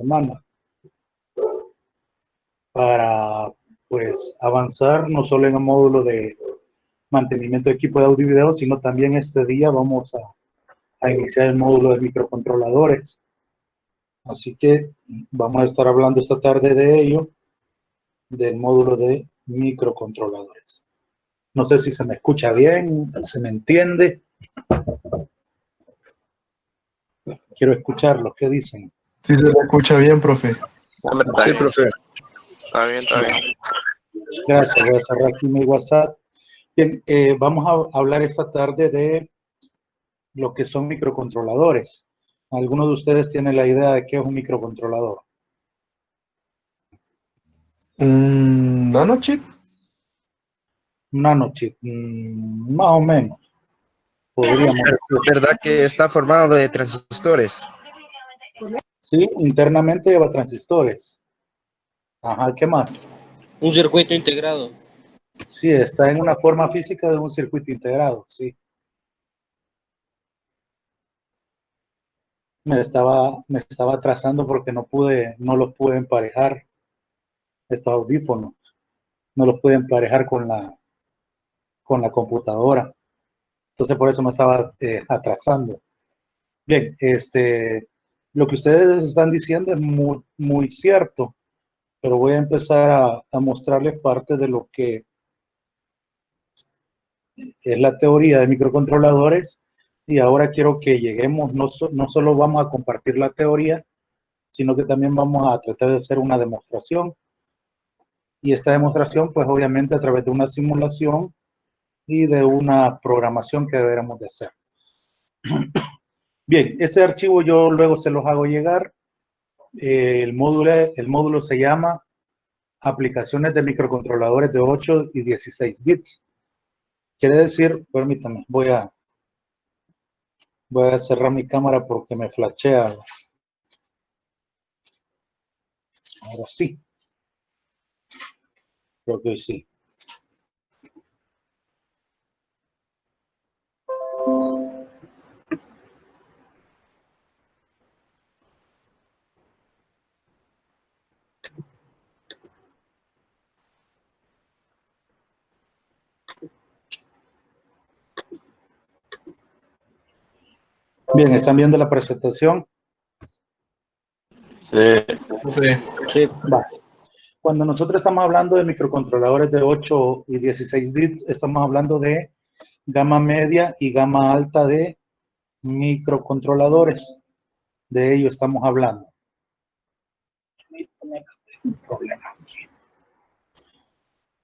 semana para pues avanzar no solo en el módulo de mantenimiento de equipo de audio y video, sino también este día vamos a iniciar el módulo de microcontroladores. Así que vamos a estar hablando esta tarde de ello, del módulo de microcontroladores. No sé si se me escucha bien, se me entiende. Quiero escuchar lo que dicen. Sí, se le escucha bien, profe. Sí, profe. Está bien, está bien. Gracias, voy a cerrar aquí mi WhatsApp. Bien, vamos a hablar esta tarde de lo que son microcontroladores. ¿Alguno de ustedes tiene la idea de qué es un microcontrolador? ¿Un nanochip? Nanochip, más o menos, podríamos decir. ¿Verdad que está formado de transistores? Sí, internamente lleva transistores. Ajá, ¿qué más? Un circuito integrado. Sí, está en una forma física de un circuito integrado, sí. Me estaba atrasando porque no los pude emparejar, estos audífonos, no los pude emparejar con la computadora. Entonces por eso me estaba atrasando. Bien, lo que ustedes están diciendo es muy, muy cierto, pero voy a empezar a mostrarles parte de lo que es la teoría de microcontroladores y ahora quiero que lleguemos, no solo vamos a compartir la teoría, sino que también vamos a tratar de hacer una demostración. Y esta demostración, pues obviamente a través de una simulación y de una programación que deberemos de hacer. Bien, este archivo yo luego se los hago llegar. El módulo se llama Aplicaciones de microcontroladores de 8 y 16 bits. Quiere decir, permítame, voy a cerrar mi cámara porque me flashea. Ahora sí. Creo que sí. Bien, ¿están viendo la presentación? Sí. Va. Cuando nosotros estamos hablando de microcontroladores de 8 y 16 bits, estamos hablando de gama media y gama alta de microcontroladores. De ello estamos hablando.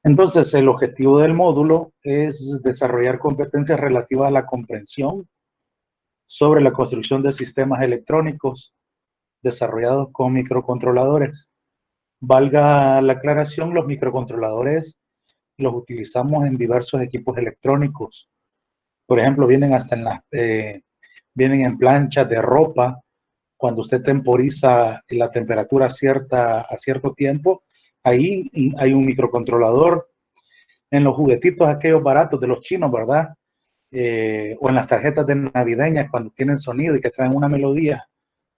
Entonces, el objetivo del módulo es desarrollar competencias relativas a la comprensión sobre la construcción de sistemas electrónicos desarrollados con microcontroladores. Valga la aclaración, los microcontroladores los utilizamos en diversos equipos electrónicos. Por ejemplo, vienen en planchas de ropa. Cuando usted temporiza la temperatura a cierto tiempo, ahí hay un microcontrolador. En los juguetitos aquellos baratos de los chinos, ¿verdad? O en las tarjetas de navideñas cuando tienen sonido y que traen una melodía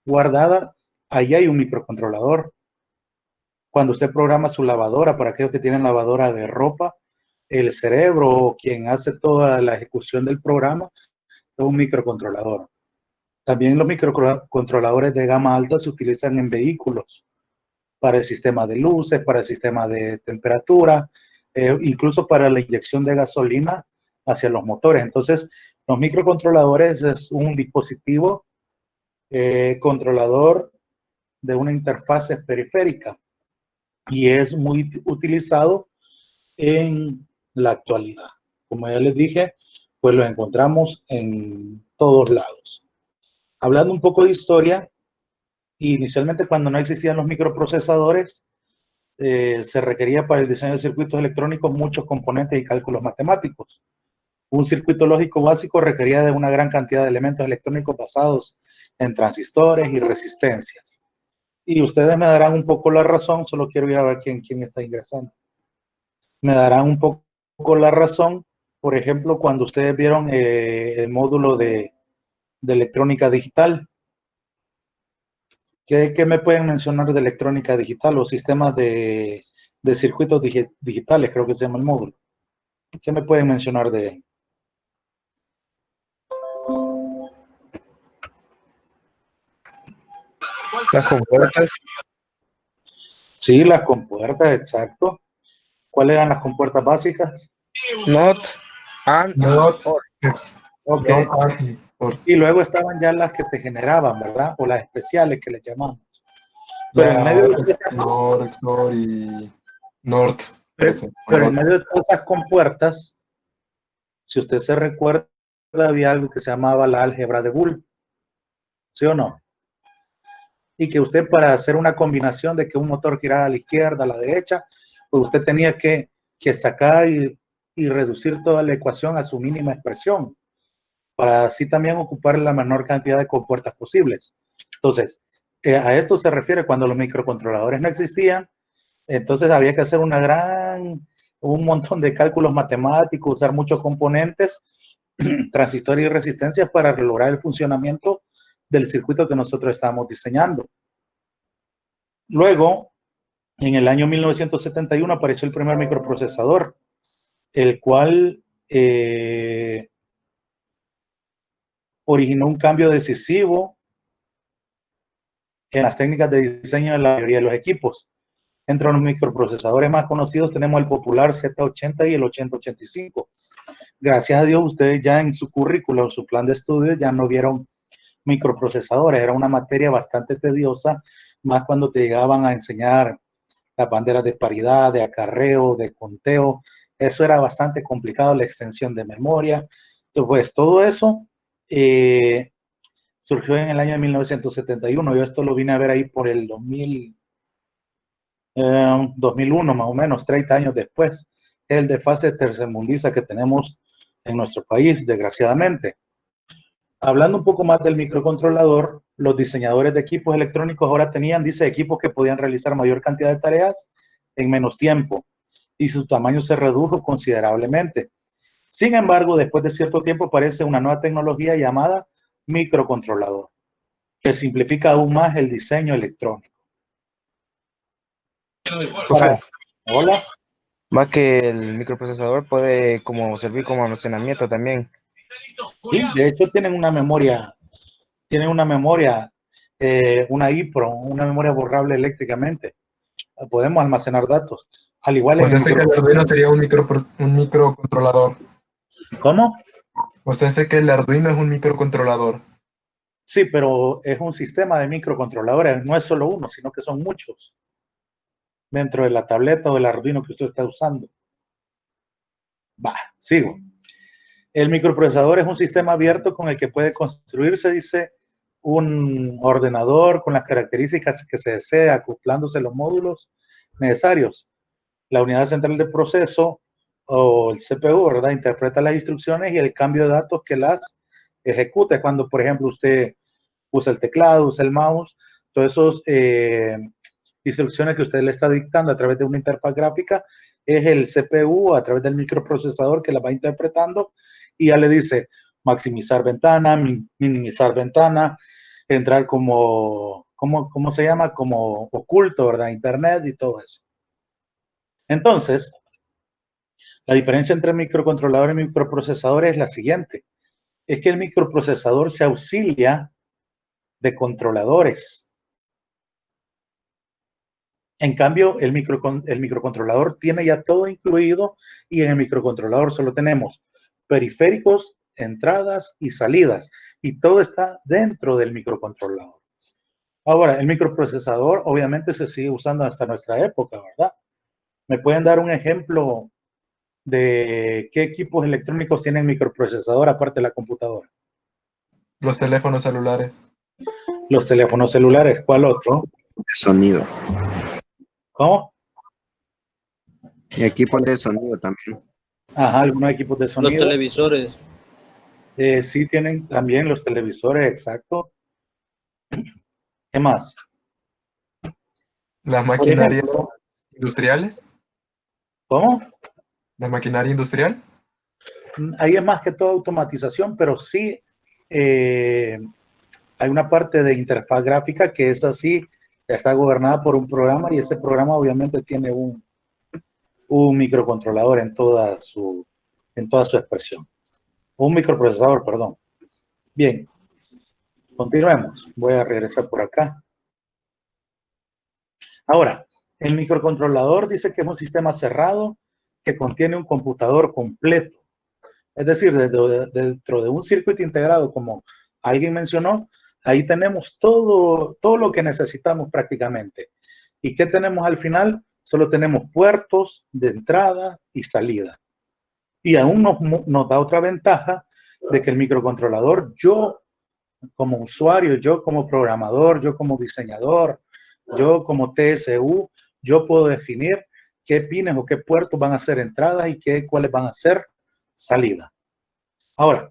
guardada, ahí hay un microcontrolador. Cuando usted programa su lavadora, para aquellos que tienen lavadora de ropa, el cerebro, quien hace toda la ejecución del programa, es un microcontrolador. También los microcontroladores de gama alta se utilizan en vehículos para el sistema de luces, para el sistema de temperatura, incluso para la inyección de gasolina hacia los motores. Entonces, los microcontroladores es un dispositivo controlador de una interfaz periférica y es muy utilizado en la actualidad. Como ya les dije, pues los encontramos en todos lados. Hablando un poco de historia, inicialmente cuando no existían los microprocesadores, se requería para el diseño de circuitos electrónicos muchos componentes y cálculos matemáticos. Un circuito lógico básico requería de una gran cantidad de elementos electrónicos basados en transistores y resistencias. Y ustedes me darán un poco la razón, solo quiero ir a ver quién está ingresando. Me darán un poco la razón, por ejemplo, cuando ustedes vieron el módulo de electrónica digital. ¿Qué me pueden mencionar de electrónica digital o sistemas de circuitos digitales? Creo que se llama el módulo. ¿Qué me pueden mencionar de él? Las compuertas. Sí, las compuertas, exacto. ¿Cuáles eran las compuertas básicas? Not and Not, or. Ok. not and or. Y luego estaban ya las que te generaban, ¿verdad? O las especiales que les llamamos. Pero en medio de XNOR, XNOR y Nord. pero en medio de todas esas compuertas, si usted se recuerda, había algo que se llamaba la álgebra de Boole, ¿sí o no? Y que usted para hacer una combinación de que un motor girara a la izquierda, a la derecha, pues usted tenía que sacar y reducir toda la ecuación a su mínima expresión, para así también ocupar la menor cantidad de compuertas posibles. Entonces, a esto se refiere cuando los microcontroladores no existían. Entonces había que hacer un montón de cálculos matemáticos, usar muchos componentes, transistores y resistencias para lograr el funcionamiento del circuito que nosotros estábamos diseñando. Luego, en el año 1971 apareció el primer microprocesador, el cual originó un cambio decisivo en las técnicas de diseño de la mayoría de los equipos. Entre los microprocesadores más conocidos tenemos el popular Z80 y el 8085. Gracias a Dios, ustedes ya en su currículo, en su plan de estudio, ya no vieron microprocesadores. Era una materia bastante tediosa, más cuando te llegaban a enseñar las banderas de paridad, de acarreo, de conteo. Eso era bastante complicado, la extensión de memoria. Entonces, pues todo eso surgió en el año de 1971. Yo esto lo vine a ver ahí por el 2001, más o menos, 30 años después. El desfase tercermundista que tenemos en nuestro país, desgraciadamente. Hablando un poco más del microcontrolador, los diseñadores de equipos electrónicos ahora tenían, dice, equipos que podían realizar mayor cantidad de tareas en menos tiempo y su tamaño se redujo considerablemente. Sin embargo, después de cierto tiempo aparece una nueva tecnología llamada microcontrolador, que simplifica aún más el diseño electrónico. Hola. Más que el microprocesador puede servir como almacenamiento también. Sí, de hecho tienen una memoria, una EEPROM, una memoria borrable eléctricamente. Podemos almacenar datos. Al igual Pues ese que el Arduino sería un microcontrolador. ¿Cómo? Pues ese que el Arduino es un microcontrolador. Sí, pero es un sistema de microcontroladores. No es solo uno, sino que son muchos dentro de la tableta o el Arduino que usted está usando. Va, sigo. El microprocesador es un sistema abierto con el que puede construirse, dice, un ordenador con las características que se desea, acoplándose los módulos necesarios. La unidad central de proceso o el CPU, ¿verdad? Interpreta las instrucciones y el cambio de datos que las ejecuta. Es cuando, por ejemplo, usted usa el teclado, usa el mouse, todas esas instrucciones que usted le está dictando a través de una interfaz gráfica, es el CPU a través del microprocesador que la va interpretando y ya le dice maximizar ventana, minimizar ventana, entrar como, ¿cómo se llama? Como oculto, ¿verdad? Internet y todo eso. Entonces, la diferencia entre microcontrolador y microprocesador es la siguiente. Es que el microprocesador se auxilia de controladores. En cambio, el microcontrolador tiene ya todo incluido y en el microcontrolador solo tenemos periféricos, entradas y salidas. Y todo está dentro del microcontrolador. Ahora, el microprocesador obviamente se sigue usando hasta nuestra época, ¿verdad? ¿Me pueden dar un ejemplo de qué equipos electrónicos tienen microprocesador aparte de la computadora? Los teléfonos celulares. Los teléfonos celulares. ¿Cuál otro? Sonido. ¿Cómo? Y equipos de sonido también. Ajá, algunos equipos de sonido. Los televisores. Sí tienen también los televisores, exacto. ¿Qué más? Las Por maquinarias ejemplo, industriales. ¿cómo? La maquinaria industrial. Ahí es más que todo automatización, pero sí hay una parte de interfaz gráfica que es así, está gobernada por un programa y ese programa obviamente tiene un microcontrolador en toda su expresión. Un microprocesador, perdón. Bien, continuemos. Voy a regresar por acá. Ahora, el microcontrolador dice que es un sistema cerrado que contiene un computador completo. Es decir, dentro de un circuito integrado, como alguien mencionó, ahí tenemos todo lo que necesitamos prácticamente. ¿Y qué tenemos al final? Solo tenemos puertos de entrada y salida. Y aún nos da otra ventaja de que el microcontrolador, yo como usuario, yo como programador, yo como diseñador, yo como TSU, yo puedo definir qué pines o qué puertos van a ser entradas y cuáles van a ser salidas. Ahora,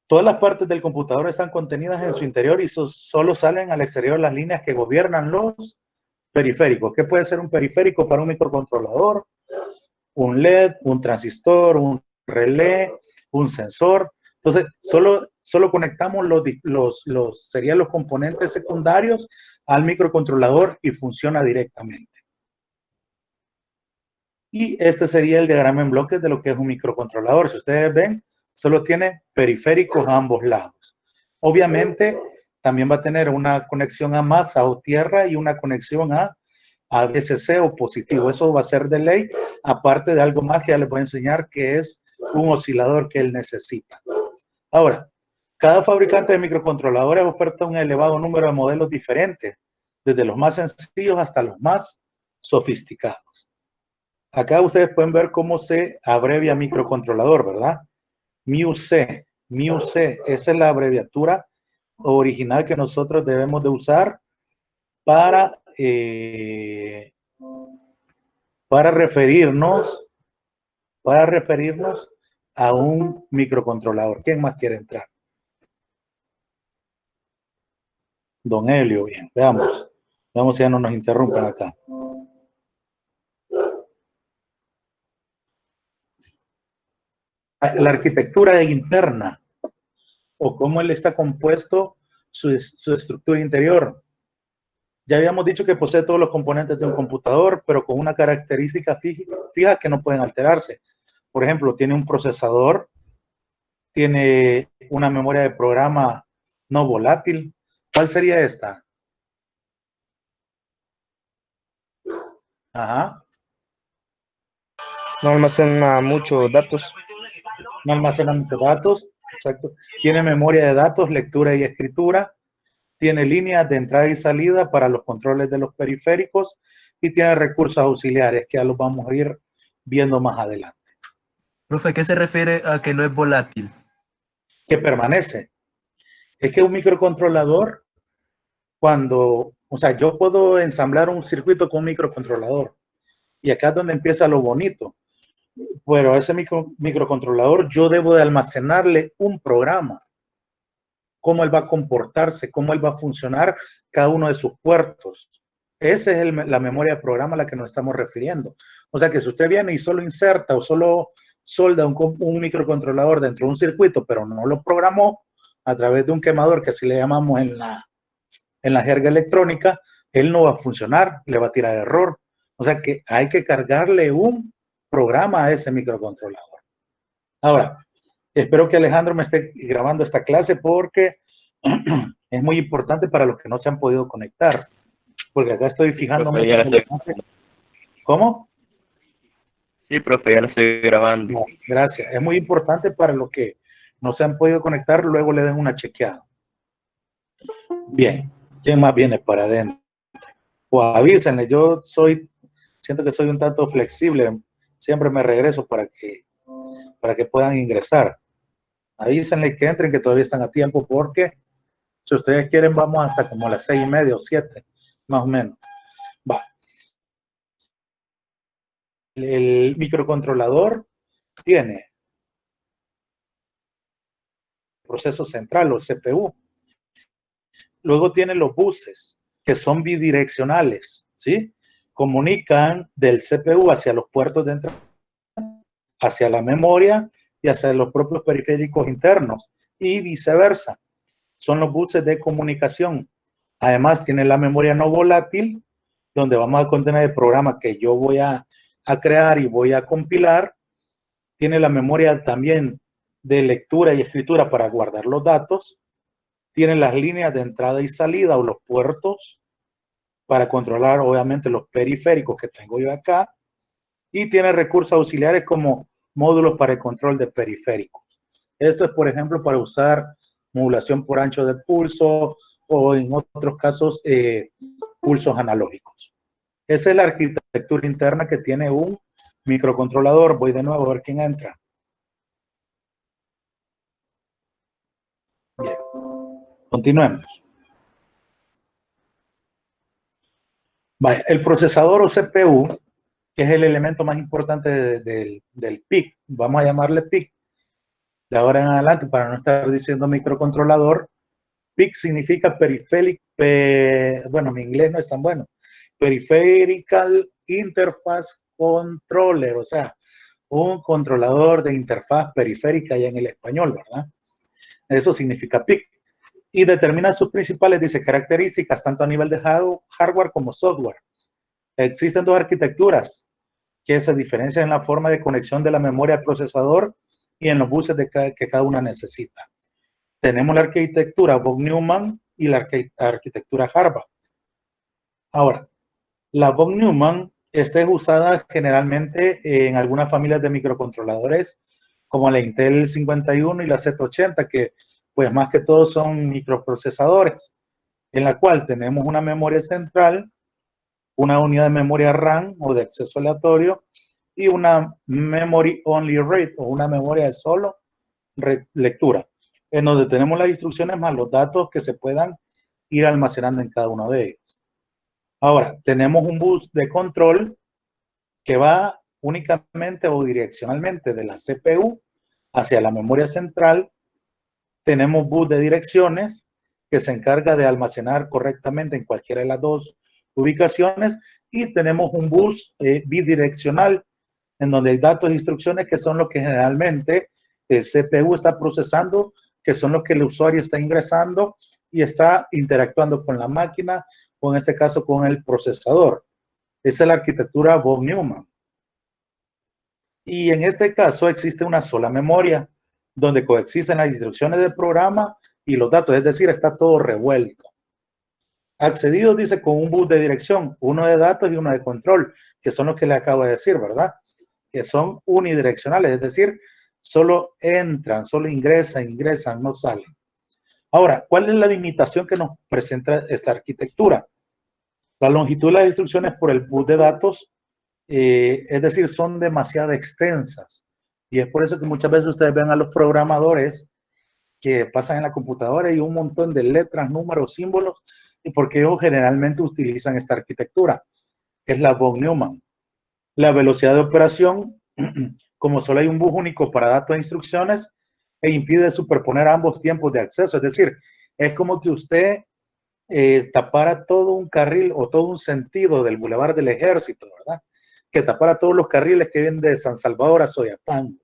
todas las partes del computador están contenidas en su interior y solo salen al exterior las líneas que gobiernan los periféricos. ¿Qué puede ser un periférico para un microcontrolador? Un LED, un transistor, un relé, un sensor. Entonces, solo conectamos serían los componentes secundarios al microcontrolador y funciona directamente. Y este sería el diagrama en bloques de lo que es un microcontrolador. Si ustedes ven, solo tiene periféricos a ambos lados. Obviamente, también va a tener una conexión a masa o tierra y una conexión a VCC o positivo. Eso va a ser de ley, aparte de algo más que ya les voy a enseñar, que es un oscilador que él necesita. Ahora, cada fabricante de microcontroladores oferta un elevado número de modelos diferentes, desde los más sencillos hasta los más sofisticados. Acá ustedes pueden ver cómo se abrevia microcontrolador, ¿verdad? MIUC. MIUC, esa es la abreviatura original que nosotros debemos de usar para referirnos a un microcontrolador. ¿Quién más quiere entrar? Don Helio, bien, veamos si ya no nos interrumpen acá. La arquitectura interna o cómo él está compuesto, su estructura interior. Ya habíamos dicho que posee todos los componentes de un computador, pero con una característica fija que no pueden alterarse. Por ejemplo, tiene un procesador, tiene una memoria de programa no volátil. ¿Cuál sería esta? Ajá. No almacena muchos datos. No almacena muchos datos. Exacto. Tiene memoria de datos, lectura y escritura. Tiene líneas de entrada y salida para los controles de los periféricos y tiene recursos auxiliares que ya los vamos a ir viendo más adelante. Profe, ¿qué se refiere a que no es volátil? Que permanece. Es que un microcontrolador, o sea, yo puedo ensamblar un circuito con un microcontrolador y acá es donde empieza lo bonito. Pero a ese microcontrolador yo debo de almacenarle un programa. Cómo él va a comportarse, cómo él va a funcionar cada uno de sus puertos. Esa es la memoria de programa a la que nos estamos refiriendo. O sea que si usted viene y solo inserta o solo solda un microcontrolador dentro de un circuito, pero no lo programó a través de un quemador, que así le llamamos en la jerga electrónica, él no va a funcionar, le va a tirar error. O sea que hay que cargarle un programa a ese microcontrolador. Ahora, espero que Alejandro me esté grabando esta clase porque es muy importante para los que no se han podido conectar. Porque acá estoy fijando mucho. ¿Cómo? Sí, profe, ya lo estoy grabando. No, gracias. Es muy importante para los que no se han podido conectar, luego le den una chequeada. Bien. ¿Quién más viene para adentro? O avísenle, siento que soy un tanto flexible. Siempre me regreso para que puedan ingresar. Avísenle que entren, que todavía están a tiempo, porque si ustedes quieren, vamos hasta como las 6:30 o 7, más o menos. Va. El microcontrolador tiene proceso central o CPU. Luego tiene los buses, que son bidireccionales, ¿sí? Comunican del CPU hacia los puertos de entrada, hacia la memoria y hacia los propios periféricos internos y viceversa. son los buses de comunicación. Además, tiene la memoria no volátil, donde vamos a contener el programa que yo voy a crear y voy a compilar. Tiene la memoria también de lectura y escritura para guardar los datos. Tiene las líneas de entrada y salida o los puertos para controlar, obviamente, los periféricos que tengo yo acá. Y tiene recursos auxiliares como módulos para el control de periféricos. Esto es, por ejemplo, para usar modulación por ancho de pulso o en otros casos pulsos analógicos. Esa es la arquitectura interna que tiene un microcontrolador. Voy de nuevo a ver quién entra. Bien, continuemos. Vaya, el procesador o CPU, que es el elemento más importante del PIC, vamos a llamarle PIC, de ahora en adelante, para no estar diciendo microcontrolador. PIC significa bueno, mi inglés no es tan bueno. Peripheral Interface Controller, o sea, un controlador de interfaz periférica ya en el español, ¿verdad? Eso significa PIC. Y determina sus principales, dice, características, tanto a nivel de hardware como software. Existen dos arquitecturas que se diferencian en la forma de conexión de la memoria al procesador y en los buses que cada una necesita. Tenemos la arquitectura von Neumann y la arquitectura Harvard. Ahora, la von Neumann es usada generalmente en algunas familias de microcontroladores como la Intel 51 y la Z80, que pues más que todo son microprocesadores, en la cual tenemos una memoria central, una unidad de memoria RAM o de acceso aleatorio y una memory only read o una memoria de solo lectura, en donde tenemos las instrucciones más los datos que se puedan ir almacenando en cada uno de ellos. Ahora, tenemos un bus de control que va únicamente o direccionalmente de la CPU hacia la memoria central. Tenemos bus de direcciones que se encarga de almacenar correctamente en cualquiera de las dos ubicaciones, y tenemos un bus bidireccional en donde hay datos e instrucciones que son los que generalmente el CPU está procesando, que son los que el usuario está ingresando y está interactuando con la máquina, o en este caso con el procesador. Esa es la arquitectura von Neumann. Y en este caso existe una sola memoria, donde coexisten las instrucciones del programa y los datos, es decir, está todo revuelto. Accedidos, dice, con un bus de dirección, uno de datos y uno de control, que son los que le acabo de decir, ¿verdad? Que son unidireccionales, es decir, solo entran, solo ingresan, no salen. Ahora, ¿cuál es la limitación que nos presenta esta arquitectura? La longitud de las instrucciones por el bus de datos, es decir, son demasiado extensas. Y es por eso que muchas veces ustedes ven a los programadores que pasan en la computadora y un montón de letras, números, símbolos, y porque ellos generalmente utilizan esta arquitectura, que es la von Neumann. La velocidad de operación, como solo hay un bus único para datos e instrucciones, e impide superponer ambos tiempos de acceso. Es decir, es como que usted tapara todo un carril o todo un sentido del Boulevard del Ejército, ¿verdad? Que tapara todos los carriles que vienen de San Salvador a Soyapango.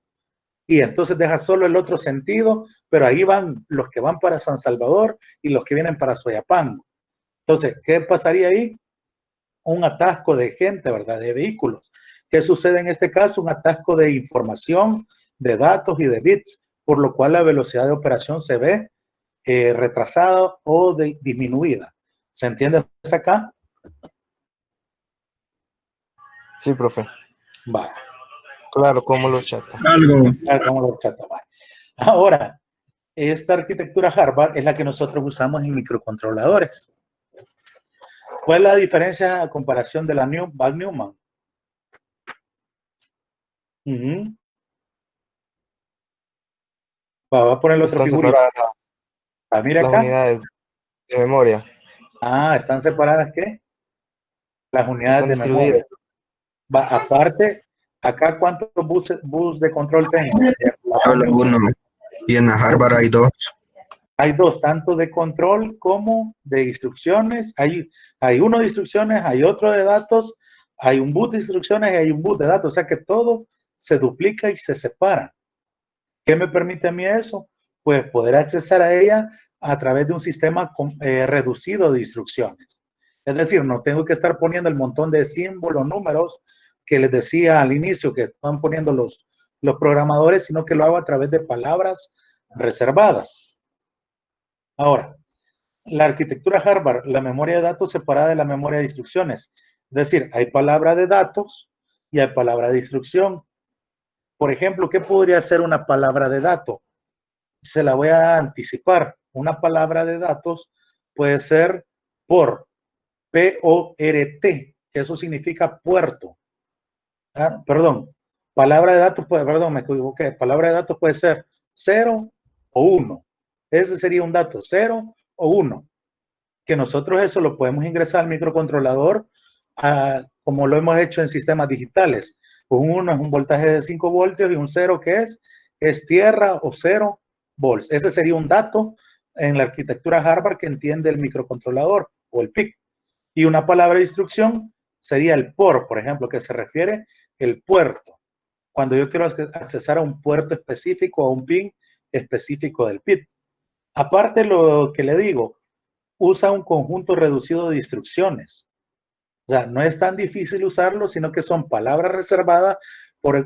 Y entonces deja solo el otro sentido, pero ahí van los que van para San Salvador y los que vienen para Soyapango. Entonces, ¿qué pasaría ahí? Un atasco de gente, ¿verdad? De vehículos. ¿Qué sucede en este caso? Un atasco de información, de datos y de bits, por lo cual la velocidad de operación se ve retrasada o disminuida. ¿Se entiende hasta acá? Sí, profe. Vale. Claro, como los chatas. Claro, como los chatas. Vale. Ahora, esta arquitectura Harvard es la que nosotros usamos en microcontroladores. ¿Cuál es la diferencia a comparación de la von Neumann? Va a poner la otra figura. Mira las acá. Unidades de memoria. ¿Están separadas qué? Las unidades de distribuidas. memoria. Aparte, acá, ¿cuántos bus de control tengo? Solo uno. Y en la Harvard hay dos. Hay dos, tanto de control como de instrucciones. Hay uno de instrucciones, hay otro de datos, hay un bus de instrucciones y hay un bus de datos. O sea que todo se duplica y se separa. ¿Qué me permite a mí eso? Pues poder accesar a ella a través de un sistema reducido de instrucciones. Es decir, no tengo que estar poniendo el montón de símbolos, números que les decía al inicio que están poniendo los programadores, sino que lo hago a través de palabras reservadas. Ahora, la arquitectura Harvard, la memoria de datos separada de la memoria de instrucciones. Es decir, hay palabra de datos y hay palabra de instrucción. Por ejemplo, ¿qué podría ser una palabra de dato? Se la voy a anticipar. Una palabra de datos puede ser por, P-O-R-T, que eso significa puerto. Perdón, palabra de datos, perdón, me equivoqué. Palabra de datos puede ser 0 o 1. Ese sería un dato, 0 o 1. Que nosotros eso lo podemos ingresar al microcontrolador como lo hemos hecho en sistemas digitales. Un 1 es un voltaje de 5 voltios y un 0 que es tierra o 0 volts. Ese sería un dato en la arquitectura Harvard que entiende el microcontrolador o el PIC. Y una palabra de instrucción sería el por ejemplo, que se refiere el puerto. Cuando yo quiero accesar a un puerto específico, a un pin específico del PIC. Aparte lo que le digo, usa un conjunto reducido de instrucciones. O sea, no es tan difícil usarlo, sino que son palabras reservadas,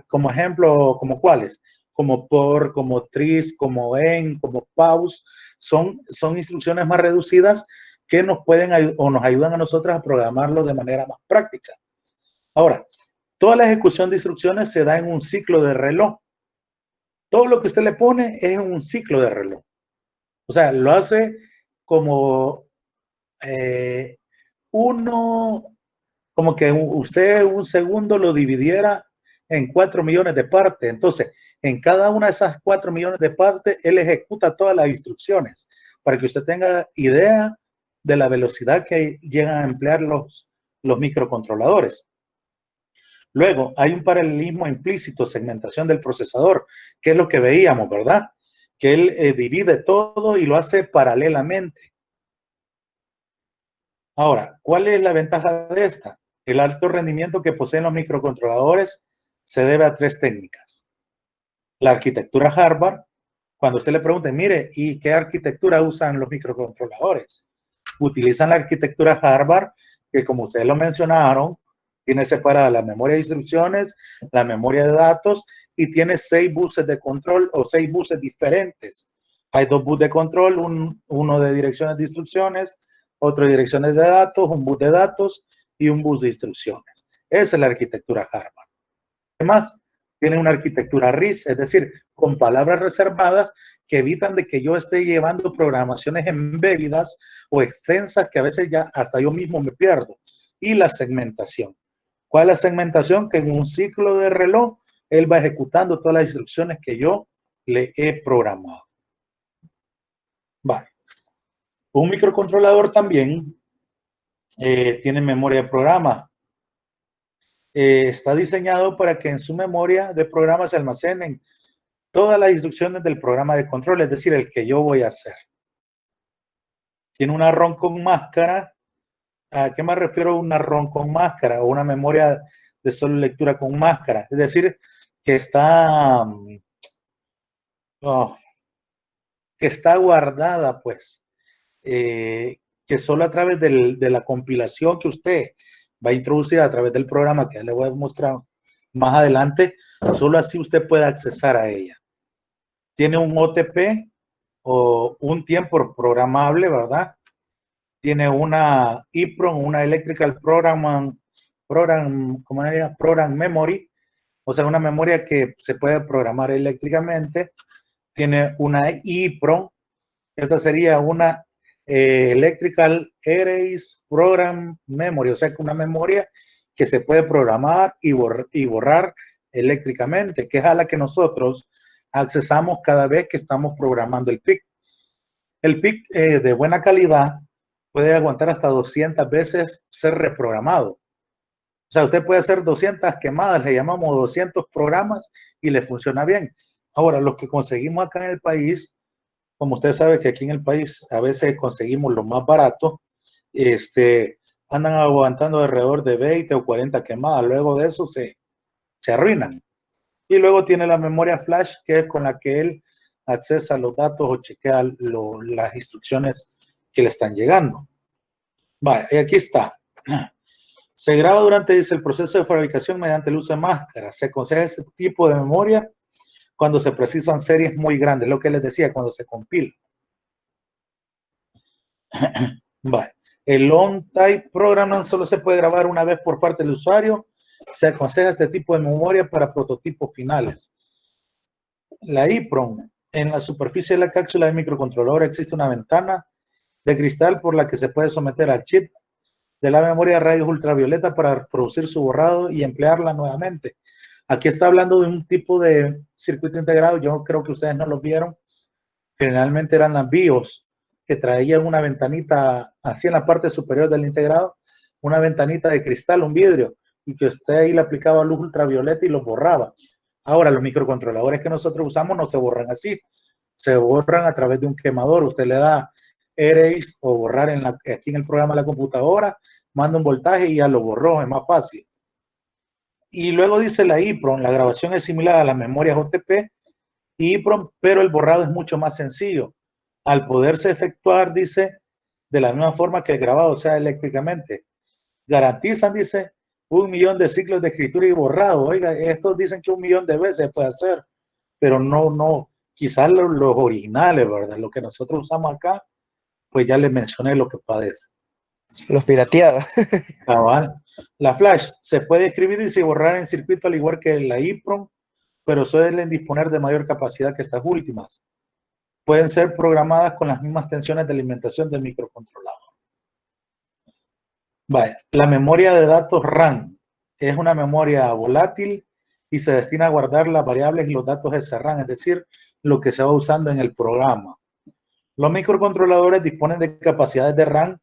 como ejemplo, ¿como cuáles? Como por, como tris, como en, como pause. Son instrucciones más reducidas que nos pueden o nos ayudan a nosotros a programarlo de manera más práctica. Ahora, toda la ejecución de instrucciones se da en un ciclo de reloj. Todo lo que usted le pone es en un ciclo de reloj. O sea, lo hace como como que usted un segundo lo dividiera en 4 millones de partes. Entonces, en cada una de esas 4 millones de partes, él ejecuta todas las instrucciones para que usted tenga idea de la velocidad que llegan a emplear los microcontroladores. Luego, hay un paralelismo implícito, segmentación del procesador, que es lo que veíamos, ¿verdad? Que él divide todo y lo hace paralelamente. Ahora, ¿cuál es la ventaja de esta? El alto rendimiento que poseen los microcontroladores se debe a 3 técnicas. La arquitectura Harvard, cuando usted le pregunte, mire, ¿y qué arquitectura usan los microcontroladores? Utilizan la arquitectura Harvard, que como ustedes lo mencionaron, tiene separada la memoria de instrucciones, la memoria de datos y tiene 6 buses de control o 6 buses diferentes. Hay 2 buses de control, uno de direcciones de instrucciones, otro de direcciones de datos, un bus de datos y un bus de instrucciones. Esa es la arquitectura Harvard. Además, tiene una arquitectura RISC, es decir, con palabras reservadas que evitan de que yo esté llevando programaciones embebidas o extensas que a veces ya hasta yo mismo me pierdo. Y la segmentación. ¿Cuál es la segmentación? Que en un ciclo de reloj, él va ejecutando todas las instrucciones que yo le he programado. Vale. Un microcontrolador también tiene memoria de programa. Está diseñado para que en su memoria de programa se almacenen todas las instrucciones del programa de control, es decir, el que yo voy a hacer. Tiene una ROM con máscara. ¿A qué me refiero una ROM con máscara? O una memoria de solo lectura con máscara. Es decir, que está guardada, pues. Que solo a través de la compilación que usted va a introducir a través del programa que le voy a mostrar más adelante, solo así usted puede accesar a ella. Tiene un OTP o un tiempo programable, ¿verdad? Tiene una EEPROM, una Electrical Program Memory, o sea, una memoria que se puede programar eléctricamente. Tiene una EEPROM, esta sería una Electrical Erase Program Memory, o sea, una memoria que se puede programar y borrar eléctricamente, que es a la que nosotros accesamos cada vez que estamos programando el PIC. El PIC de buena calidad puede aguantar hasta 200 veces ser reprogramado. O sea, usted puede hacer 200 quemadas, le llamamos 200 programas y le funciona bien. Ahora, los que conseguimos acá en el país, como usted sabe que aquí en el país a veces conseguimos lo más barato, andan aguantando alrededor de 20 o 40 quemadas. Luego de eso se arruinan. Y luego tiene la memoria flash, que es con la que él accesa los datos o chequea las instrucciones que le están llegando. Vale, y aquí está. Se graba durante, dice, el proceso de fabricación mediante el uso de máscaras. Se aconseja este tipo de memoria cuando se precisan series muy grandes, lo que les decía, cuando se compila. Vale. El on-type program solo se puede grabar una vez por parte del usuario. Se aconseja este tipo de memoria para prototipos finales. La EEPROM. En la superficie de la cápsula de microcontrolador existe una ventana de cristal por la que se puede someter al chip de la memoria a rayos ultravioleta para producir su borrado y emplearla nuevamente. Aquí está hablando de un tipo de circuito integrado. Yo creo que ustedes no lo vieron. Generalmente eran las BIOS, que traían una ventanita así en la parte superior del integrado, una ventanita de cristal, un vidrio, y que usted ahí le aplicaba luz ultravioleta y lo borraba. Ahora, los microcontroladores que nosotros usamos no se borran así, se borran a través de un quemador. Usted le da erase o borrar aquí en el programa de la computadora, manda un voltaje y ya lo borró, es más fácil. Y luego dice la EEPROM, la grabación es similar a las memorias OTP y EEPROM, pero el borrado es mucho más sencillo. Al poderse efectuar, dice, de la misma forma que el grabado, o sea, eléctricamente. Garantizan, dice, 1 millón de ciclos de escritura y borrado. Oiga, estos dicen que 1 millón de veces puede hacer, pero no, quizás los originales, ¿verdad? Lo que nosotros usamos acá, pues ya les mencioné lo que padece. Los pirateados. Cabal. La flash se puede escribir y se borrar en circuito al igual que la EEPROM, pero suelen disponer de mayor capacidad que estas últimas. Pueden ser programadas con las mismas tensiones de alimentación del microcontrolador. Vale. La memoria de datos RAM es una memoria volátil y se destina a guardar las variables y los datos SRAM, es decir, lo que se va usando en el programa. Los microcontroladores disponen de capacidades de RAM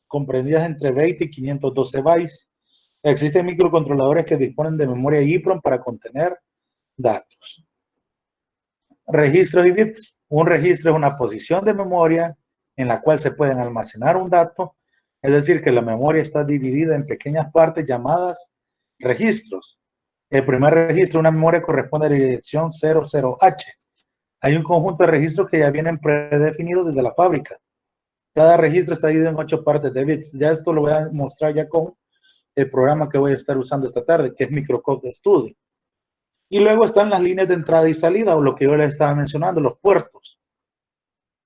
comprendidas entre 20 y 512 bytes. Existen microcontroladores que disponen de memoria EEPROM para contener datos. Registros y bits. Un registro es una posición de memoria en la cual se pueden almacenar un dato, es decir, que la memoria está dividida en pequeñas partes llamadas registros. El primer registro de una memoria corresponde a la dirección 00H. Hay un conjunto de registros que ya vienen predefinidos desde la fábrica. Cada registro está dividido en 8 partes de bits. Ya esto lo voy a mostrar ya con el programa que voy a estar usando esta tarde, que es Microcode Studio. Y luego están las líneas de entrada y salida, o lo que yo les estaba mencionando, los puertos.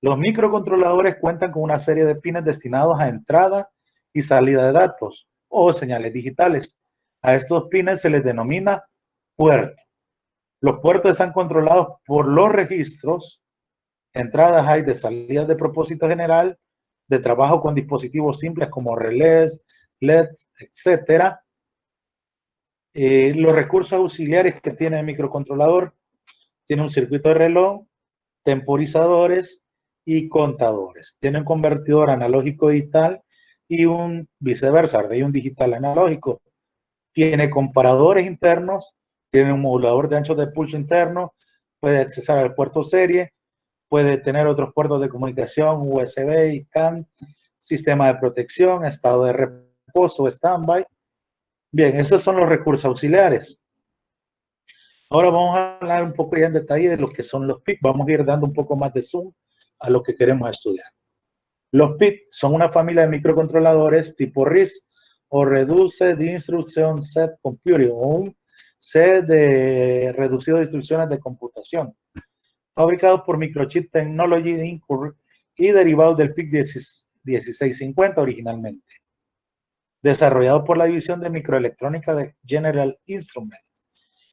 Los microcontroladores cuentan con una serie de pines destinados a entrada y salida de datos, o señales digitales. A estos pines se les denomina puerto. Los puertos están controlados por los registros. Entradas hay de salidas de propósito general, de trabajo con dispositivos simples como relés, LEDs, etcétera. Los recursos auxiliares que tiene el microcontrolador: tiene un circuito de reloj, temporizadores y contadores. Tiene un convertidor analógico digital y un viceversa, de un digital analógico. Tiene comparadores internos, tiene un modulador de anchos de pulso interno, puede accesar al puerto serie, puede tener otros puertos de comunicación, USB y CAN, sistema de protección, estado de reposo, standby. Bien, esos son los recursos auxiliares. Ahora vamos a hablar un poco ya en detalle de lo que son los PIC. Vamos a ir dando un poco más de zoom a lo que queremos estudiar. Los PIC son una familia de microcontroladores tipo RISC o Reduced Instruction Set Computing, o un set de reducido de instrucciones de computación, fabricados por Microchip Technology Inc. y derivados del PIC 1650 originalmente, desarrollado por la división de microelectrónica de General Instruments.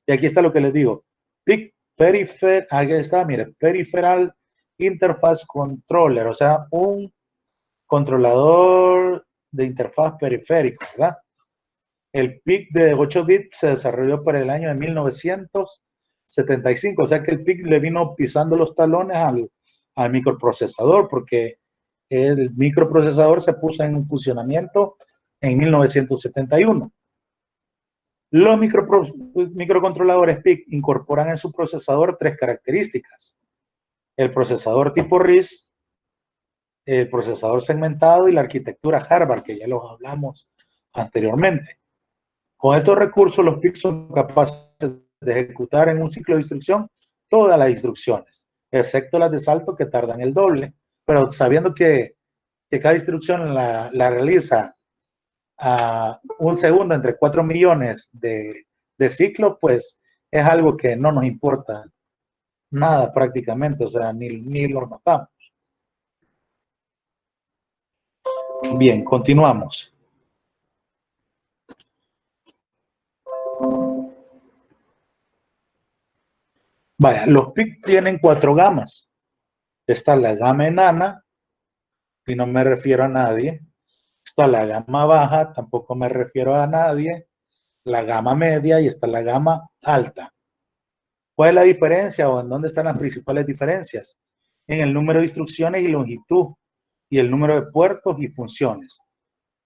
Y aquí está lo que les digo: PIC Peripheral, aquí está, mire, Peripheral Interface Controller, o sea, un controlador de interfaz periférico, ¿verdad? El PIC de 8 bits se desarrolló para el año de 1975, o sea que el PIC le vino pisando los talones al microprocesador, porque el microprocesador se puso en funcionamiento en 1971. Los microcontroladores PIC incorporan en su procesador 3 características: el procesador tipo RISC, el procesador segmentado y la arquitectura Harvard, que ya los hablamos anteriormente. Con estos recursos, los PIC son capaces de ejecutar en un ciclo de instrucción todas las instrucciones. excepto las de salto que tardan el doble. Pero sabiendo que cada instrucción la realiza a un segundo entre 4 millones de ciclos, pues es algo que no nos importa nada prácticamente, o sea, ni lo notamos. Bien, continuamos. Vaya, los PIC tienen 4 gamas. Está la gama enana, y no me refiero a nadie. Está la gama baja, tampoco me refiero a nadie. La gama media y está la gama alta. ¿Cuál es la diferencia o en dónde están las principales diferencias? En el número de instrucciones y longitud y el número de puertos y funciones,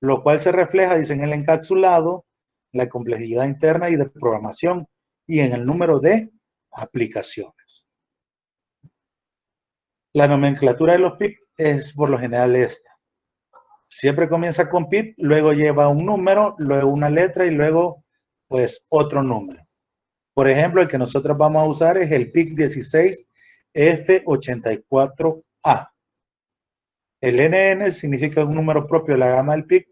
lo cual se refleja, dicen, en el encapsulado, la complejidad interna y de programación y en el número de aplicaciones. La nomenclatura de los PIC es por lo general esta. Siempre comienza con PIC, luego lleva un número, luego una letra y luego pues otro número. Por ejemplo, el que nosotros vamos a usar es el PIC 16F84A. El NN significa un número propio de la gama del PIC.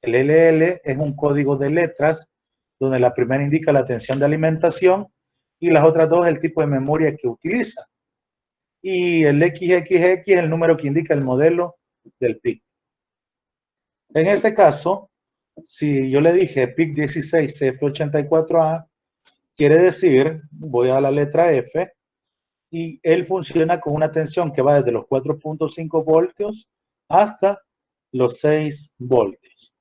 El LL es un código de letras donde la primera indica la tensión de alimentación y las otras dos el tipo de memoria que utiliza. Y el XXX es el número que indica el modelo del PIC. En este caso, si yo le dije PIC 16F84A, quiere decir, voy a la letra F, y él funciona con una tensión que va desde los 4.5 voltios hasta los 6 voltios.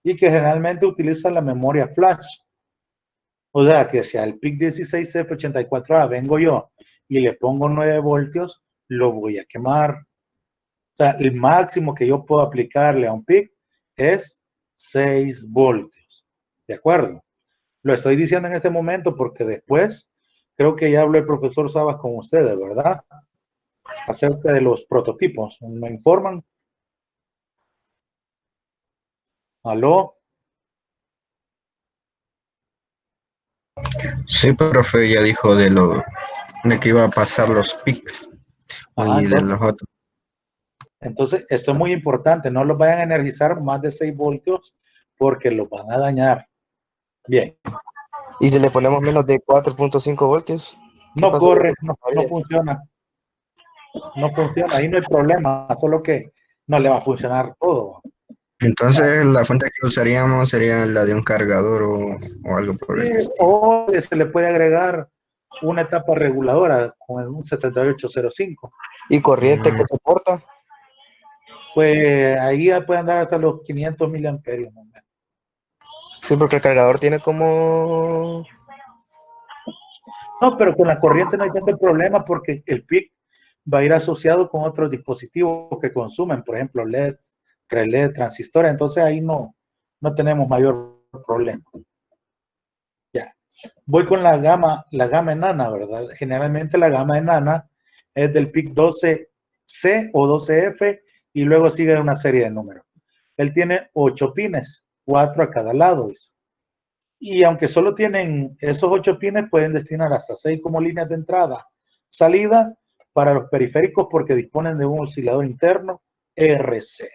Y que generalmente utiliza la memoria flash. O sea, que si al PIC 16F84A vengo yo y le pongo 9 voltios, lo voy a quemar. O sea, el máximo que yo puedo aplicarle a un PIC es 6 voltios. ¿De acuerdo? Lo estoy diciendo en este momento porque después creo que ya habló el profesor Sabas con ustedes, ¿verdad? Acerca de los prototipos. ¿Me informan? ¿Aló? Sí, profe, ya dijo de que iba a pasar los PICs Ajá, y de los otros. Entonces, esto es muy importante. No los vayan a energizar más de 6 voltios porque los van a dañar. Bien. ¿Y si le ponemos menos de 4.5 voltios? No corre, no funciona. No funciona, ahí no hay problema, solo que no le va a funcionar todo. Entonces, la fuente que usaríamos sería la de un cargador o algo por el estilo. O se le puede agregar una etapa reguladora con un 7805. ¿Y corriente que soporta? Pues ahí ya pueden dar hasta los 500 miliamperios. Sí, porque el cargador tiene como... No, pero con la corriente no hay tanto problema porque el PIC va a ir asociado con otros dispositivos que consumen, por ejemplo, LEDs, relé, transistores, entonces ahí no tenemos mayor problema. Ya. Voy con la gama enana, ¿verdad? Generalmente la gama enana es del PIC 12C o 12F y luego sigue una serie de números. Él tiene 8 pines, 4 a cada lado. Y aunque solo tienen esos 8 pines, pueden destinar hasta 6 como líneas de entrada, salida para los periféricos porque disponen de un oscilador interno RC.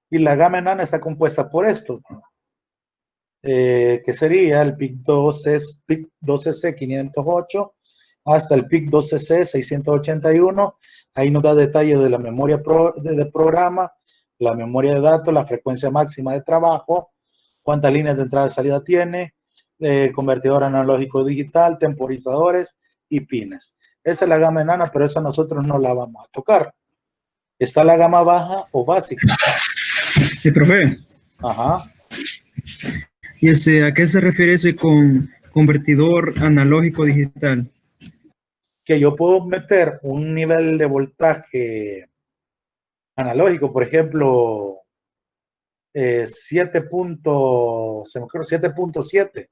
Y la gama enana está compuesta por esto, que sería el PIC 12C 508 hasta el PIC 12C 681. Ahí nos da detalles de la memoria de programa, la memoria de datos, la frecuencia máxima de trabajo, cuántas líneas de entrada y salida tiene, convertidor analógico digital, temporizadores y pines. Esa es la gama enana, pero esa nosotros no la vamos a tocar. Está la gama baja o básica. Sí, profe. Ajá. ¿Y a qué se refiere ese con convertidor analógico digital? Que yo puedo meter un nivel de voltaje analógico, por ejemplo, 7.7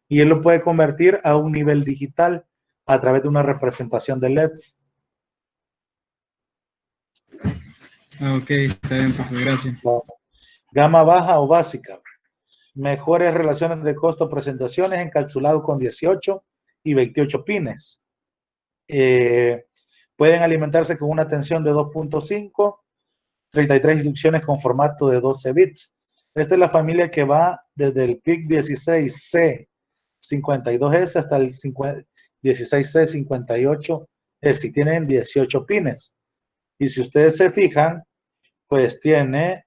y él lo puede convertir a un nivel digital a través de una representación de LEDs. Ok, está bien, profe, gracias. Gama baja o básica. Mejores relaciones de costo presentaciones encapsulado con 18 y 28 pines. Pueden alimentarse con una tensión de 2.5, 33 instrucciones con formato de 12 bits. Esta es la familia que va desde el PIC 16C 52S hasta el 16C 58S. Tienen 18 pines. Y si ustedes se fijan, pues tiene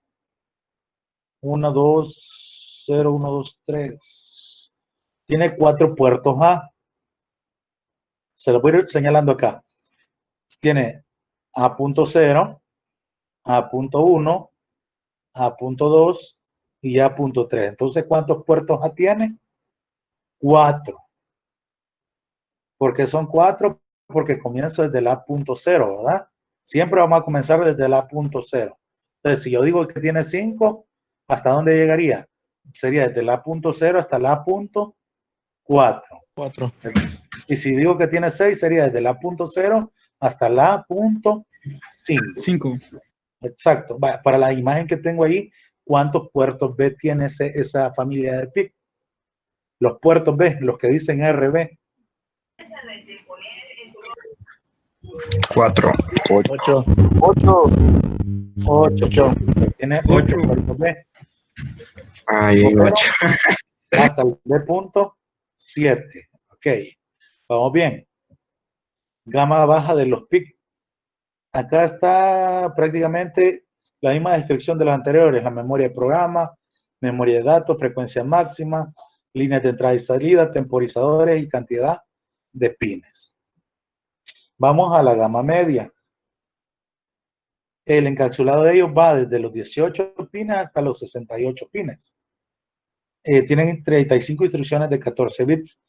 1, 2, 0, 1, 2, 3. Tiene 4 puertos A. Se los voy a ir señalando acá. Tiene A.0, A.1, A.2 y A.3. Entonces, ¿cuántos puertos A tiene? 4. ¿Por qué son 4? Porque comienzo desde el A.0, ¿verdad? Siempre vamos a comenzar desde el A.0. Entonces, si yo digo que tiene 5, ¿hasta dónde llegaría? Sería desde el A.0 hasta el A.4. 4. Y si digo que tiene 6, sería desde el A.0 hasta el A.5. 5. Exacto. Para la imagen que tengo ahí, ¿cuántos puertos B tiene esa familia de PIC? Los puertos B, los que dicen RB. 4. 8. 8. Tiene 8 puertos B. Ay, 8. Hasta el B.7. Ok. Vamos bien. Gama baja de los PIC. Acá está prácticamente la misma descripción de los anteriores. La memoria de programa, memoria de datos, frecuencia máxima, líneas de entrada y salida, temporizadores y cantidad de pines. Vamos a la gama media. El encapsulado de ellos va desde los 18 pines hasta los 68 pines. Tienen 35 instrucciones de 14 bits.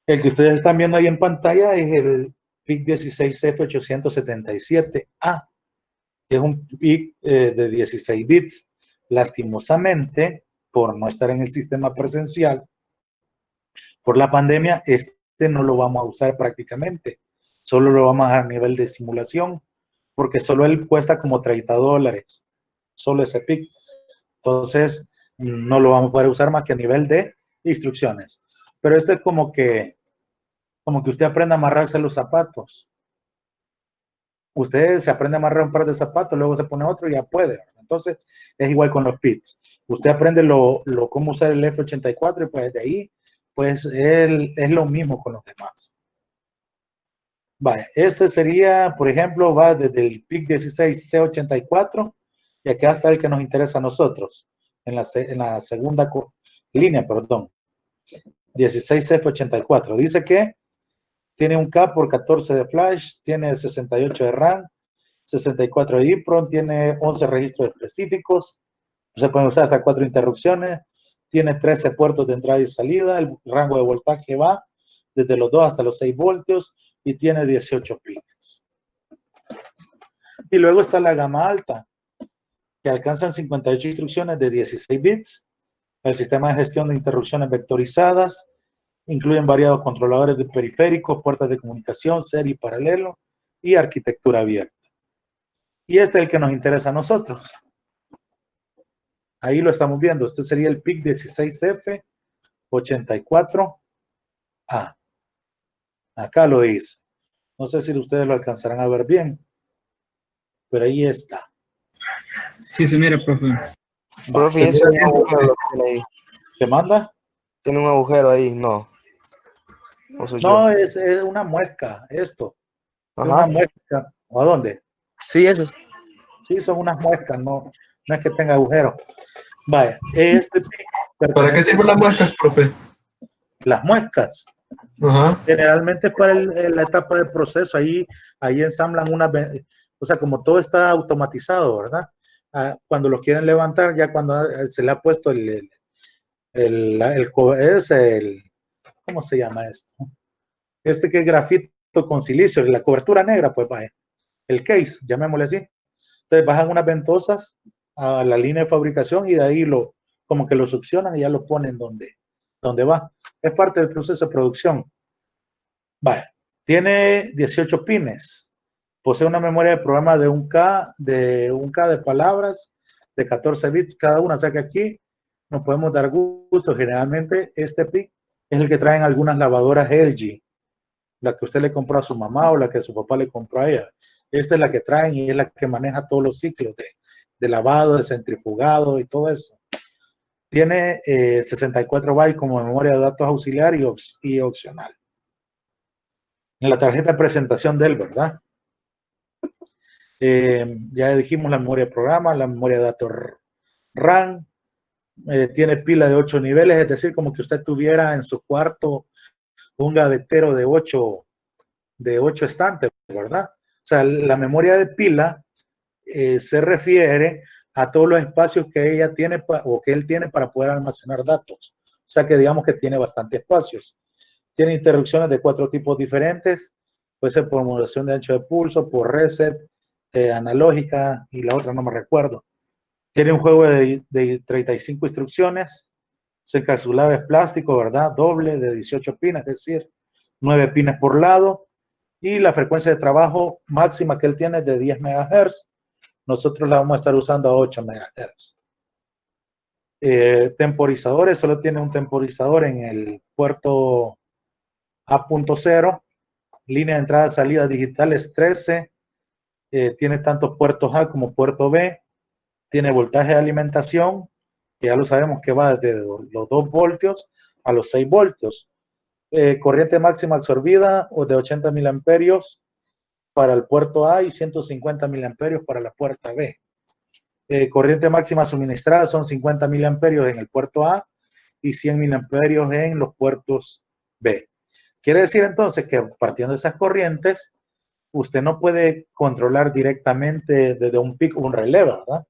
El que ustedes están viendo ahí en pantalla es el PIC 16F877A, que es un PIC de 16 bits. Lastimosamente, por no estar en el sistema presencial, por la pandemia, este no lo vamos a usar prácticamente. Solo lo vamos a dar a nivel de simulación, porque solo él cuesta como $30. Solo ese PIC. Entonces, no lo vamos a poder usar más que a nivel de instrucciones. Pero esto es como que usted aprende a amarrarse los zapatos. Usted se aprende a amarrar un par de zapatos, luego se pone otro y ya puede. Entonces, es igual con los PICs. Usted aprende cómo usar el F84 y pues de ahí, pues es lo mismo con los demás. Vale, este sería, por ejemplo, va desde el PIC 16C84 y acá está el que nos interesa a nosotros, en la segunda línea, perdón, 16F84. Dice que tiene un K por 14 de flash, tiene 68 de RAM, 64 de EEPROM, tiene 11 registros específicos, se pueden usar hasta 4 interrupciones, tiene 13 puertos de entrada y salida, el rango de voltaje va desde los 2 hasta los 6 voltios y tiene 18 pines. Y luego está la gama alta, que alcanzan 58 instrucciones de 16 bits, el sistema de gestión de interrupciones vectorizadas, incluyen variados controladores de periféricos, puertas de comunicación, serie y paralelo y arquitectura abierta. Y este es el que nos interesa a nosotros. Ahí lo estamos viendo. Este sería el PIC 16F84A. Acá lo dice. No sé si ustedes lo alcanzarán a ver bien, pero ahí está. Sí, se mira, profe. Profe, ese es un agujero lo que tiene ahí. ¿Te manda? Tiene un agujero ahí, no. ¿O soy No, yo? es una muesca, esto. Es Ajá. una muesca. ¿O a dónde? Sí, eso. Sí, son unas muescas, no es que tenga agujero. Vaya, este PIC ¿Para qué pertenece sirven las muescas, profe? las muescas. Ajá. Generalmente es para la etapa de proceso, ahí ensamblan o sea, como todo está automatizado, ¿verdad? Cuando lo quieren levantar, ya cuando se le ha puesto ¿cómo se llama esto? Este que es grafito con silicio, la cobertura negra, pues vaya, el case, llamémosle así. Entonces bajan unas ventosas a la línea de fabricación y de ahí como que lo succionan y ya lo ponen donde va. Es parte del proceso de producción. Vale, tiene 18 pines, posee una memoria de programa de 1K de palabras, de 14 bits cada una, o sea que aquí nos podemos dar gusto. Generalmente este PIC es el que traen algunas lavadoras LG, la que usted le compró a su mamá o la que su papá le compró a ella. Esta es la que traen y es la que maneja todos los ciclos de lavado, de centrifugado y todo eso. Tiene 64 bytes como memoria de datos auxiliar y opcional. En la tarjeta de presentación de él, ¿verdad? Ya dijimos la memoria de programa, la memoria de datos RAM. Tiene pila de 8 niveles, es decir, como que usted tuviera en su cuarto un gavetero de 8 estantes, ¿verdad? O sea, la memoria de pila se refiere a todos los espacios que ella tiene o que él tiene para poder almacenar datos. O sea, que digamos que tiene bastante espacios. Tiene interrupciones de 4 tipos diferentes. Puede ser por modulación de ancho de pulso, por reset, analógica, y la otra no me recuerdo. Tiene un juego de 35 instrucciones. Su encapsulado es plástico, ¿verdad? Doble de 18 pines, es decir, 9 pines por lado. Y la frecuencia de trabajo máxima que él tiene es de 10 MHz. Nosotros la vamos a estar usando a 8 MHz. Temporizadores, solo tiene un temporizador en el puerto A.0. Línea de entrada y salida digitales 13. Tiene tanto puertos A como puerto B. Tiene voltaje de alimentación, que ya lo sabemos que va desde los 2 voltios a los 6 voltios. Corriente máxima absorbida o de 80 miliamperios para el puerto A y 150 miliamperios para la puerta B. Corriente máxima suministrada son 50 miliamperios en el puerto A y 100 miliamperios en los puertos B. Quiere decir entonces que partiendo de esas corrientes, usted no puede controlar directamente desde un pico un relé, ¿verdad?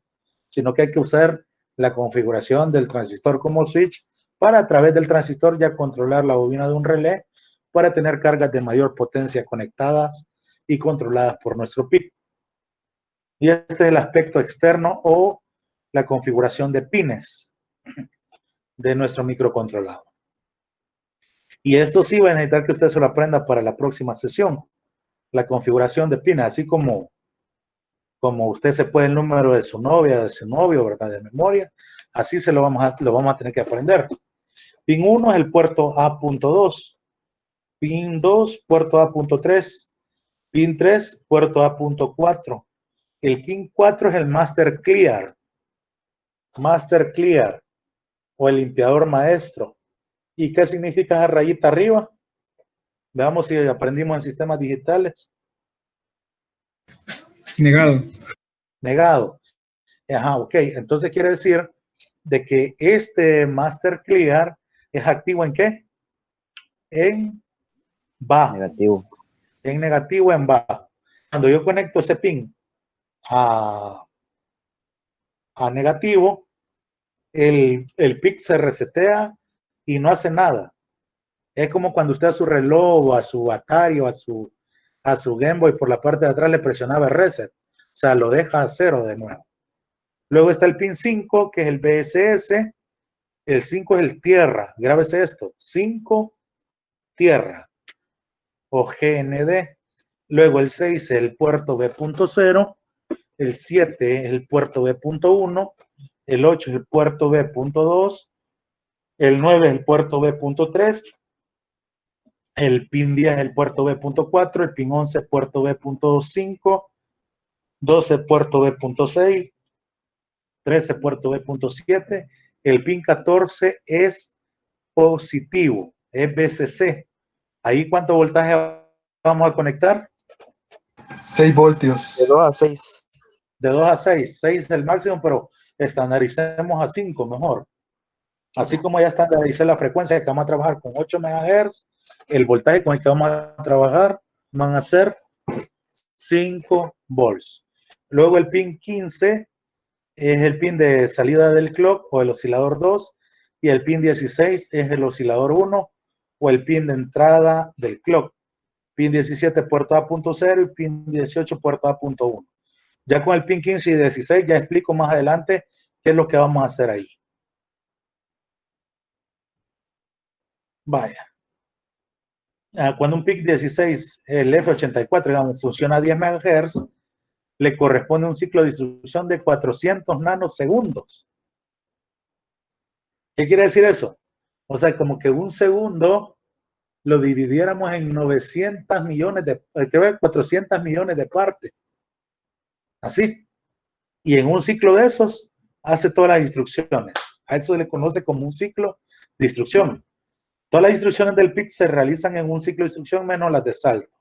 Sino que hay que usar la configuración del transistor como switch para a través del transistor ya controlar la bobina de un relé para tener cargas de mayor potencia conectadas y controladas por nuestro pico. Y este es el aspecto externo o la configuración de pines de nuestro microcontrolador. Y esto sí va a necesitar que usted se lo aprenda para la próxima sesión. La configuración de pines, así como usted se puede el número de su novia, de su novio, ¿verdad? De memoria, así lo vamos a tener que aprender. Pin 1 es el puerto A.2. Pin 2, puerto A.3. Pin 3, puerto A.4. El pin 4 es el Master Clear. Master Clear o el limpiador maestro. ¿Y qué significa esa rayita arriba? Veamos si aprendimos en sistemas digitales. Negado. Negado. Ajá, ok. Entonces quiere decir de que este Master Clear es activo ¿en qué? En bajo. Negativo. En negativo, en bajo. Cuando yo conecto ese pin a negativo, el PIC se resetea y no hace nada. Es como cuando usted a su reloj o a su Atari o a su Game Boy por la parte de atrás le presionaba el reset. O sea, lo deja a cero de nuevo. Luego está el pin 5, que es el BSS. El 5 es el tierra. Grábese esto. 5 tierra o GND. Luego el 6 es el puerto B.0. El 7 es el puerto B.1. El 8 es el puerto B.2. El 9 es el puerto B.3. El pin 10 es el puerto B.4. El pin 11 es puerto B.5. 12 puerto B.6. 13 puerto B.7. El pin 14 es positivo, es BCC. Ahí, ¿cuánto voltaje vamos a conectar? 6 voltios. De 2 a 6. De 2 a 6. 6 es el máximo, pero estandaricemos a 5 mejor. Así como ya estandaricé la frecuencia que vamos a trabajar con 8 MHz, el voltaje con el que vamos a trabajar van a ser 5 volts. Luego el pin 15 es el pin de salida del clock o el oscilador 2 y el pin 16 es el oscilador 1 o el pin de entrada del clock. Pin 17 puerto A.0 y pin 18 puerto A.1. Ya con el pin 15 y 16 ya explico más adelante qué es lo que vamos a hacer ahí. Vaya. Cuando un PIC 16, el F84, digamos, funciona a 10 MHz, le corresponde un ciclo de instrucción de 400 nanosegundos. ¿Qué quiere decir eso? O sea, como que un segundo lo dividiéramos en 900 millones de, 400 millones de partes. Así. Y en un ciclo de esos, hace todas las instrucciones. A eso se le conoce como un ciclo de instrucción. Todas las instrucciones del PIC se realizan en un ciclo de instrucción menos las de salto.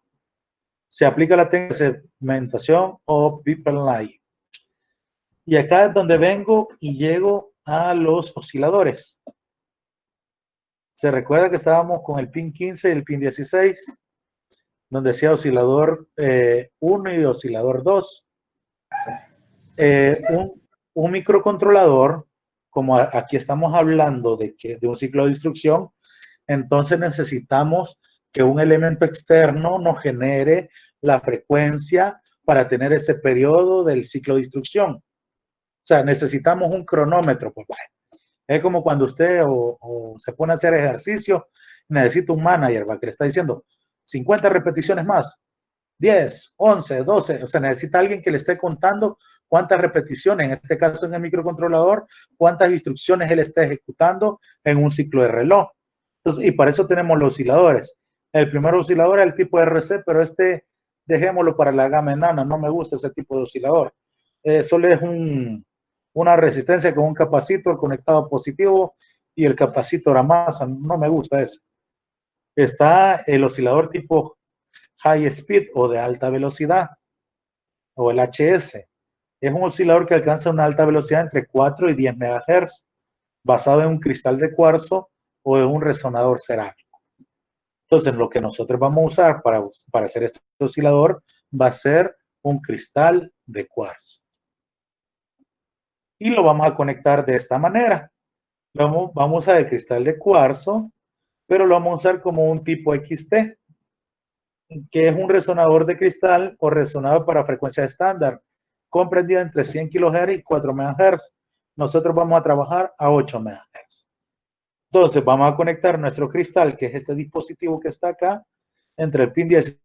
Se aplica la técnica de segmentación o pipeline. Y acá es donde vengo y llego a los osciladores. Se recuerda que estábamos con el pin 15 y el pin 16, donde decía oscilador 1 y oscilador 2. Un microcontrolador, como aquí estamos hablando de un ciclo de instrucción, entonces necesitamos que un elemento externo nos genere la frecuencia para tener ese periodo del ciclo de instrucción. O sea, necesitamos un cronómetro. Pues, es como cuando usted o se pone a hacer ejercicio, necesita un manager que le está diciendo 50 repeticiones más, 10, 11, 12. O sea, necesita alguien que le esté contando cuántas repeticiones, en este caso en el microcontrolador, cuántas instrucciones él está ejecutando en un ciclo de reloj. Entonces, y para eso tenemos los osciladores. El primer oscilador es el tipo RC, pero dejémoslo para la gama enana. No me gusta ese tipo de oscilador. Solo es una resistencia con un capacitor conectado positivo y el capacitor a masa. No me gusta eso. Está el oscilador tipo high speed o de alta velocidad, o el HS. Es un oscilador que alcanza una alta velocidad entre 4 y 10 MHz, basado en un cristal de cuarzo o en un resonador cerámico. Entonces, lo que nosotros vamos a usar para hacer este oscilador va a ser un cristal de cuarzo. Y lo vamos a conectar de esta manera. Vamos a usar el cristal de cuarzo, pero lo vamos a usar como un tipo XT, que es un resonador de cristal o resonador para frecuencia estándar, comprendida entre 100 kHz y 4 MHz. Nosotros vamos a trabajar a 8 MHz. Entonces, vamos a conectar nuestro cristal, que es este dispositivo que está acá, entre el pin 16